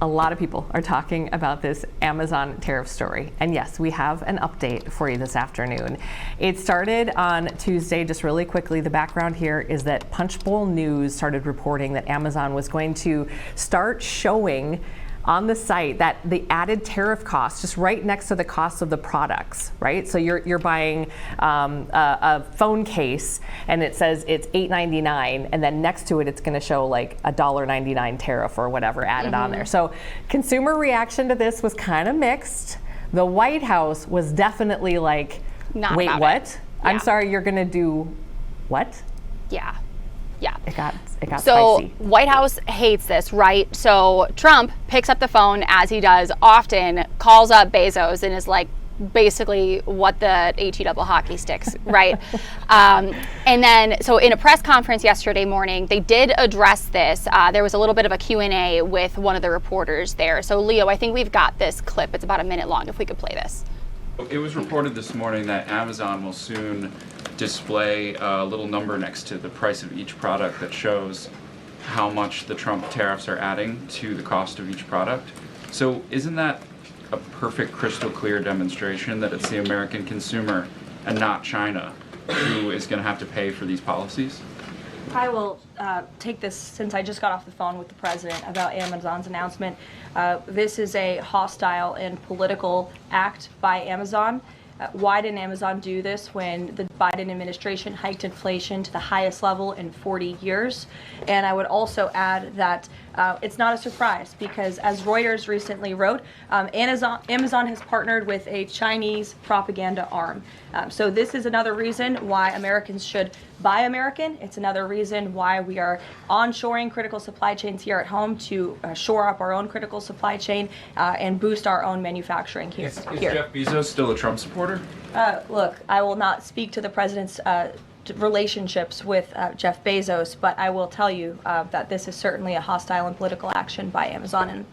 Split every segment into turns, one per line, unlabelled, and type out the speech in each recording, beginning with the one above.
A lot of people are talking about this Amazon tariff story. And yes, we have an update for you this afternoon. It started on Tuesday. Just really quickly, the background here is that Punchbowl News started reporting that Amazon was going to start showing on the site that the added tariff cost just right next to the cost of the products, right? So you're buying a phone case and it says it's $8.99, and then next to it it's going to show like $1.99 tariff or whatever added on there. So consumer reaction to this was kind of mixed. The White House was definitely like,
not
wait,
about
what?
it.
I'm
Yeah.
sorry, you're going to do what?
Yeah.
It got
so
spicy.
White House hates this, right? So Trump picks up the phone, as he does often, calls up Bezos and is like, basically what the HE double hockey sticks, right? And then, so in a press conference yesterday morning, they did address this. There was a little bit of a Q&A with one of the reporters there. So Leo, I think we've got this clip. It's about a minute long, if we could play this.
It was reported this morning that Amazon will soon display a little number next to the price of each product that shows how much the Trump tariffs are adding to the cost of each product. So isn't that a perfect crystal clear demonstration that it's the American consumer and not China who is going to have to pay for these policies?
I will take this, since I just got off the phone with the president about Amazon's announcement. This is a hostile and political act by Amazon. Why didn't Amazon do this when the Biden administration hiked inflation to the highest level in 40 years? And I would also add that it's not a surprise, because as Reuters recently wrote, Amazon has partnered with a Chinese propaganda arm. So this is another reason why Americans should buy American. It's another reason why we are onshoring critical supply chains here at home to shore up our own critical supply chain and boost our own manufacturing here.
Is Jeff Bezos still a Trump supporter?
Look, I will not speak to the president's relationships with Jeff Bezos, but I will tell you that this is certainly a hostile and political action by Amazon. And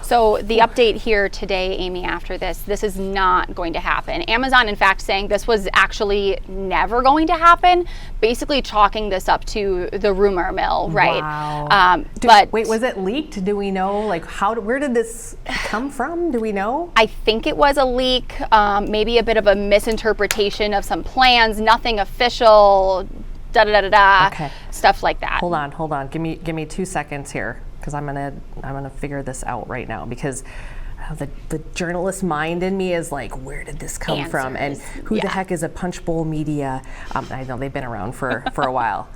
so the update here today, Amy, after this is not going to happen. Amazon, in fact, saying this was actually never going to happen, basically chalking this up to the rumor mill, right?
Wow.
But
wait, was it leaked? Do we know, like, where did this come from? Do we know?
I think it was a leak, maybe a bit of a misinterpretation of some plans, nothing official,
Okay.
Stuff like that.
Hold on. Give me 2 seconds here, because I'm gonna figure this out right now, because the journalist mind in me is like, where did this come from, and who the heck is a Punchbowl Media? I know they've been around for a while.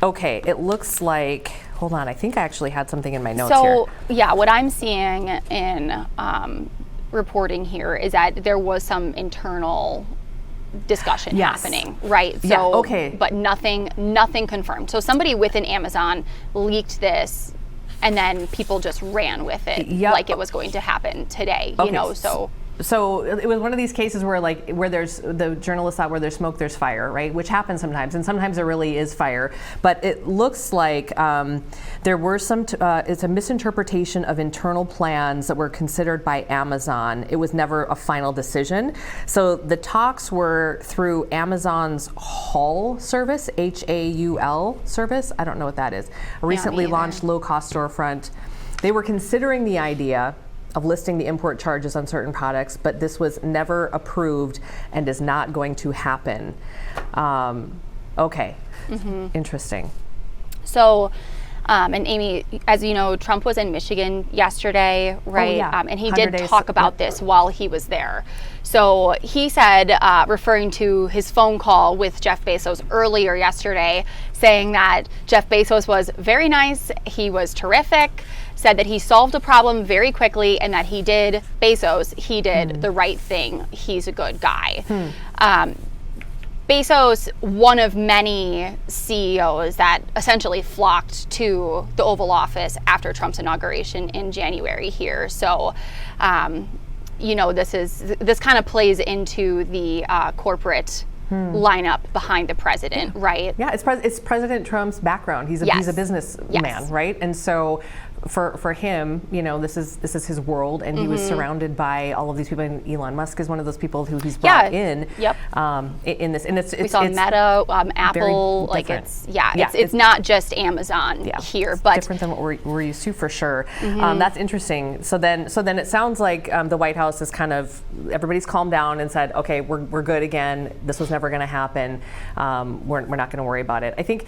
Okay, it looks like, hold on, I think I actually had something in my notes here.
So yeah, what I'm seeing in reporting here is that there was some internal discussion happening, right? So,
yeah, okay.
But nothing confirmed. So somebody within Amazon leaked this, and then people just ran with it like it was going to happen today.
Okay.
You know,
So it was one of these cases where there's the journalist thought, where there's smoke, there's fire, right? Which happens sometimes, and sometimes there really is fire. But it looks like there were some. It's a misinterpretation of internal plans that were considered by Amazon. It was never a final decision. So the talks were through Amazon's Haul service, HAUL service. I don't know what that is. A recently launched low-cost storefront. They were considering the idea of listing the import charges on certain products, but this was never approved and is not going to happen. Okay, interesting.
So, and Amy, as you know, Trump was in Michigan yesterday, right?
Oh, yeah.
And he did talk about this while he was there. So he said, referring to his phone call with Jeff Bezos earlier yesterday, saying that Jeff Bezos was very nice, he was terrific, said that he solved a problem very quickly, and that he did the right thing. He's a good guy. Bezos, one of many CEOs that essentially flocked to the Oval Office after Trump's inauguration in January here. So, you know, this kind of plays into the corporate lineup behind the president, right?
Yeah, it's President Trump's background. He's a businessman, right? And so for him, this is his world, and he was surrounded by all of these people. And Elon Musk is one of those people who he's brought in.
Yep.
In this, and it's
we saw Meta, Apple. Like it's not just Amazon here, but
different than what we're used to for sure. That's interesting. So then it sounds like the White House is kind of, everybody's calmed down and said, okay, we're good again. This was never going to happen. We're not going to worry about it. I think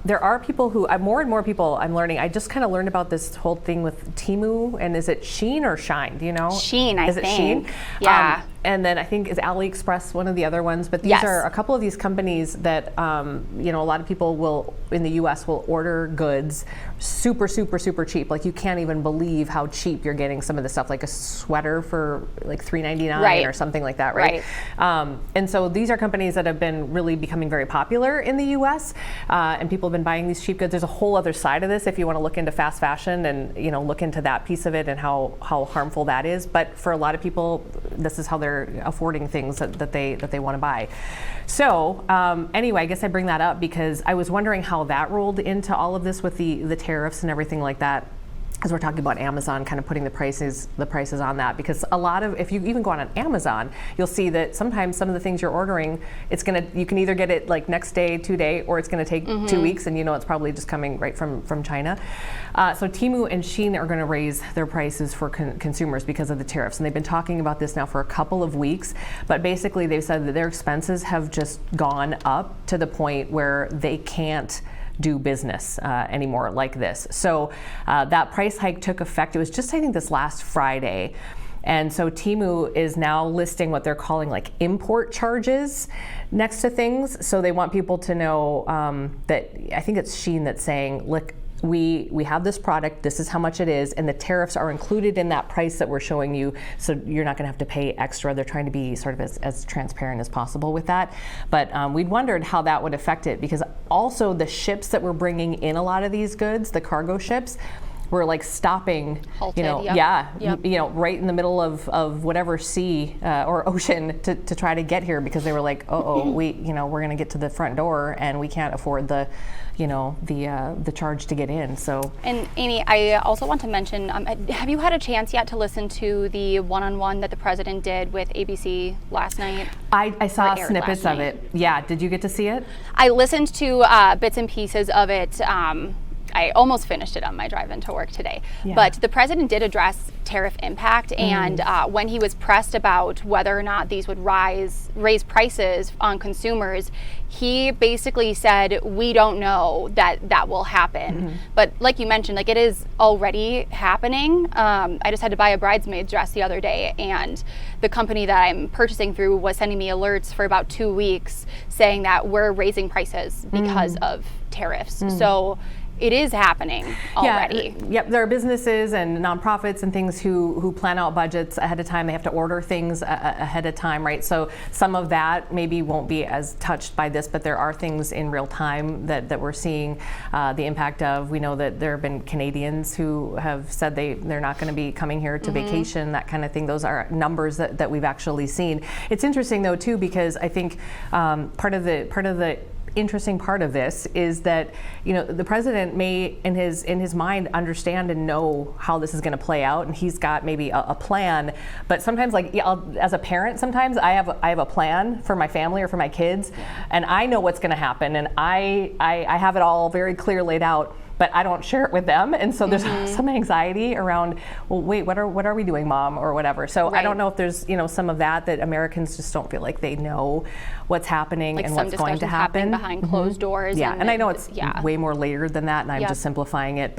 there are people who, more and more people I'm learning. I just kind of learned about this whole thing with Temu, and is it Shein or Shine? Do you know?
Shein, I think.
Is it Shein?
Yeah.
And then I think is AliExpress one of the other ones, but these are a couple of these companies that a lot of people will in the U.S. will order goods super cheap. Like you can't even believe how cheap you're getting some of the stuff, like a sweater for like $3.99 or something like that, right? And so these are companies that have been really becoming very popular in the U.S. And people have been buying these cheap goods. There's a whole other side of this if you want to look into fast fashion and look into that piece of it and how harmful that is. But for a lot of people, this is how they're affording things that they want to buy. So anyway, I guess I bring that up because I was wondering how that rolled into all of this with the tariffs and everything like that. As we're talking about Amazon kind of putting the prices on that, because a lot of, if you even go on Amazon, you'll see that sometimes some of the things you're ordering, you can either get it like next day, 2 day, or it's going to take 2 weeks, and it's probably just coming right from China. So Temu and Shein are going to raise their prices for consumers because of the tariffs, and they've been talking about this now for a couple of weeks. But basically, they've said that their expenses have just gone up to the point where they can't do business anymore like this. So that price hike took effect. It was just, I think, this last Friday. And so Temu is now listing what they're calling like import charges next to things. So they want people to know that, I think it's Shein that's saying, look, we have this product, this is how much it is, and the tariffs are included in that price that we're showing you, so you're not going to have to pay extra. They're trying to be sort of as transparent as possible with that. But we'd wondered how that would affect it, because also the ships that we're bringing in a lot of these goods, the cargo ships, were like stopping,
halted,
right in the middle of whatever sea or ocean to try to get here, because they were like, we're going to get to the front door and we can't afford the charge to get in. So,
and Amy, I also want to mention, have you had a chance yet to listen to the one-on-one that the president did with ABC last night?
I saw snippets of it. Yeah, did you get to see it?
I listened to bits and pieces of it. I almost finished it on my drive into work today. Yeah. But the president did address tariff impact, and when he was pressed about whether or not these would raise prices on consumers, he basically said, we don't know that will happen. But like you mentioned, like it is already happening. I just had to buy a bridesmaid's dress the other day, and the company that I'm purchasing through was sending me alerts for about 2 weeks saying that we're raising prices because of tariffs. So it is happening already.
Yep, there are businesses and nonprofits and things who plan out budgets ahead of time. They have to order things ahead of time, right? So some of that maybe won't be as touched by this, but there are things in real time that we're seeing the impact of. We know that there have been Canadians who have said they're not going to be coming here to vacation, that kind of thing. Those are numbers that we've actually seen. It's interesting though too, because I think part of the interesting part of this is that the president may in his mind understand and know how this is going to play out, and he's got maybe a plan. But sometimes, as a parent, sometimes I have a plan for my family or for my kids, and I know what's going to happen, and I have it all very clear laid out, but I don't share it with them, and so there's some anxiety around, well, wait, what are we doing, Mom, or whatever. So I don't know if there's some of that Americans just don't feel like they know what's happening and what's going to happen
behind closed doors.
Yeah, and I know it's way more layered than that, and I'm just simplifying it,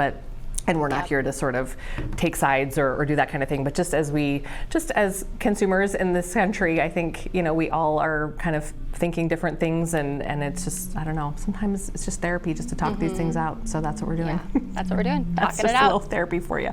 and we're not here to sort of take sides or do that kind of thing. But just as consumers in this country, I think, we all are kind of thinking different things, and it's just, I don't know, sometimes it's just therapy just to talk these things out. So that's what we're doing.
Yeah, that's what we're doing.
That's
Talking
just
it out.
A little therapy for you.